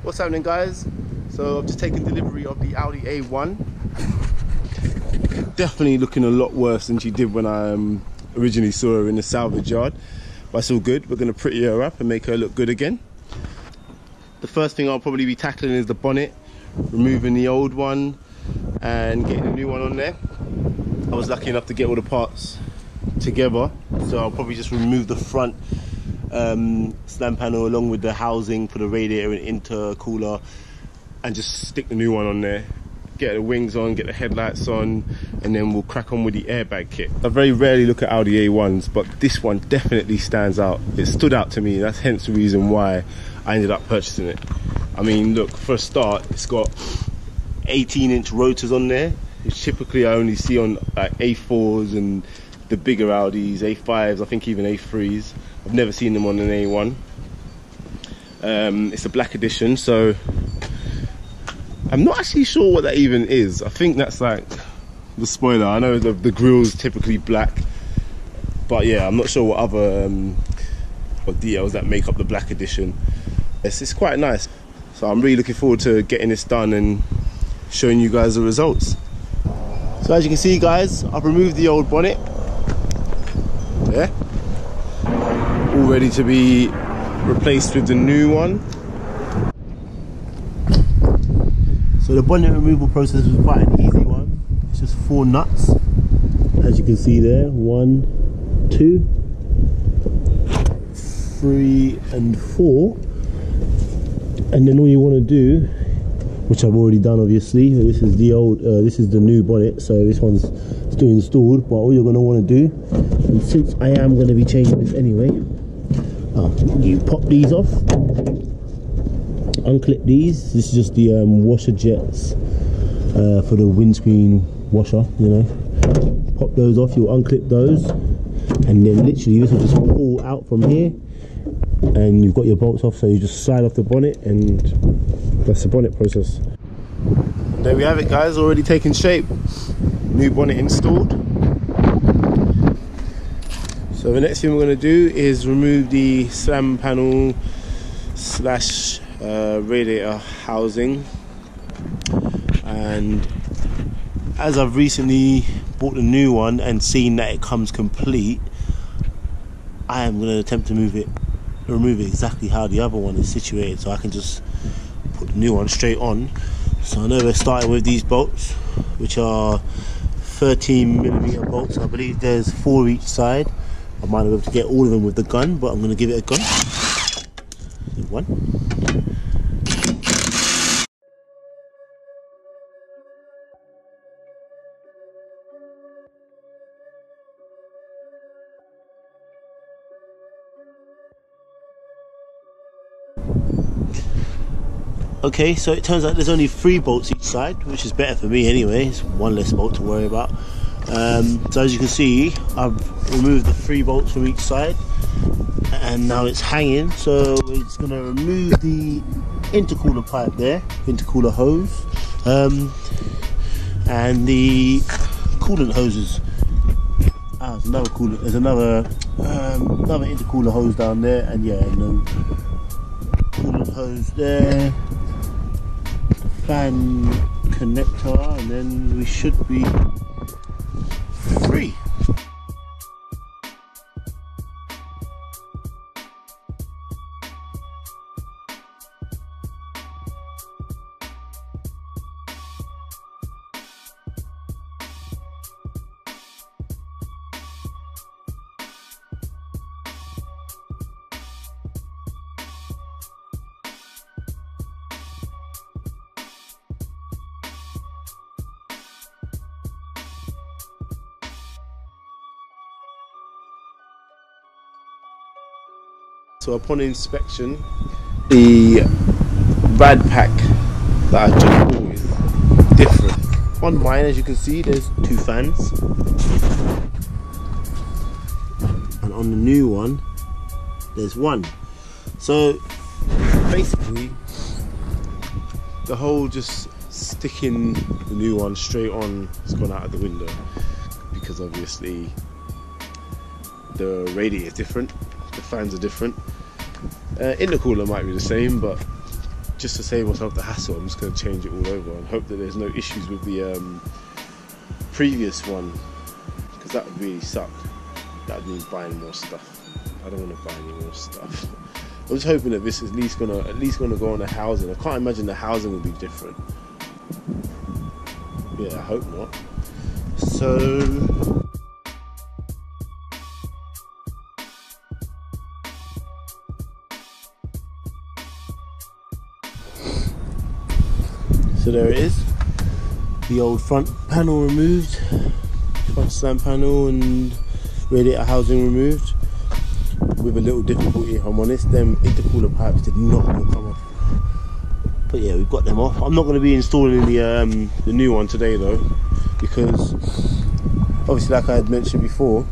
What's happening, guys? So I've just taken delivery of the Audi A1. Definitely looking a lot worse than she did when I originally saw her in the salvage yard, but it's all good. We're going to pretty her up and make her look good again. The first thing I'll probably be tackling is the bonnet, removing the old one and getting a new one on there. I was lucky enough to get all the parts together, so I'll probably just remove the front slam panel along with the housing for the radiator and intercooler and just stick the new one on there, get the wings on, get the headlights on, and then we'll crack on with the airbag kit. I very rarely look at Audi A1s, but this one definitely stands out. It stood out to me. That's hence the reason why I ended up purchasing it. I mean, look, for a start, it's got 18-inch rotors on there, which typically I only see on like A4s and the bigger Audis, A5s, I think even A3s. I've never seen them on an A1. It's a black edition, so I'm not actually sure what that even is. I think that's like the spoiler. I know the grille's typically black, but yeah, I'm not sure what other what details that make up the black edition. It's quite nice, so I'm really looking forward to getting this done and showing you guys the results. So as you can see, guys, I've removed the old bonnet. Yeah, all ready to be replaced with the new one. So the bonnet removal process was quite an easy one. It's just 4 nuts, as you can see there. 1, 2, 3 and 4. And then all you want to do, which I've already done obviously, this is the old, this is the new bonnet, so this one's still installed, but all you're going to want to do, and since I am going to be changing this anyway, you pop these off, unclip these. This is just the washer jets for the windscreen washer, you know. Pop those off, you'll unclip those, and then literally this will just pull out from here, and you've got your bolts off, so you just slide off the bonnet, and that's the bonnet process. There we have it, guys, already taken shape. New bonnet installed. So the next thing we're going to do is remove the slam panel slash radiator housing, and as I've recently bought a new one and seen that it comes complete, I am going to attempt to remove it exactly how the other one is situated, so I can just put the new one straight on. So I know we're starting with these bolts, which are 13mm bolts. I believe there's 4 each side. I might not be able to get all of them with the gun, but I'm going to give it a go. 1. Okay, so it turns out there's only 3 bolts each side, which is better for me anyway. It's 1 less bolt to worry about. So as you can see, I've removed the 3 bolts from each side, and now it's hanging. So we're just going to remove the intercooler pipe there, intercooler hose, and the coolant hoses. There's another coolant. There's another intercooler hose down there, and yeah, no coolant hose there. Fan connector, and then we should be free. So upon inspection, the rad pack that I just bought is different. On mine, as you can see, there's 2 fans, and on the new one there's 1. So basically the whole just sticking the new one straight on has gone out of the window, because obviously the radiator is different, the fans are different. Intercooler might be the same, but just to save myself the hassle, I'm just going to change it all over and hope that there's no issues with the previous one, because that would really suck. That would mean buying more stuff. I don't want to buy any more stuff. I'm just hoping that this is at least gonna go on the housing. I can't imagine the housing will be different. Yeah, I hope not. So there it is, the old front panel removed, front stand panel and radiator housing removed, with a little difficulty if I'm honest. Them intercooler pipes did not want to come off, but yeah, we've got them off. I'm not going to be installing the new one today though, because obviously, like I had mentioned before,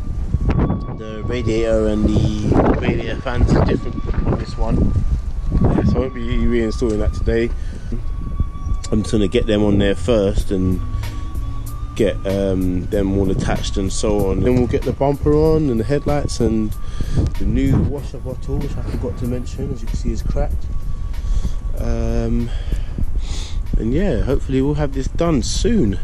the radiator and the radiator fans are different on this one, so I won't be reinstalling that today. I'm just going to get them on there first and get them all attached and so on. Then we'll get the bumper on and the headlights and the new washer bottle, which I forgot to mention, as you can see is cracked. And yeah, hopefully we'll have this done soon.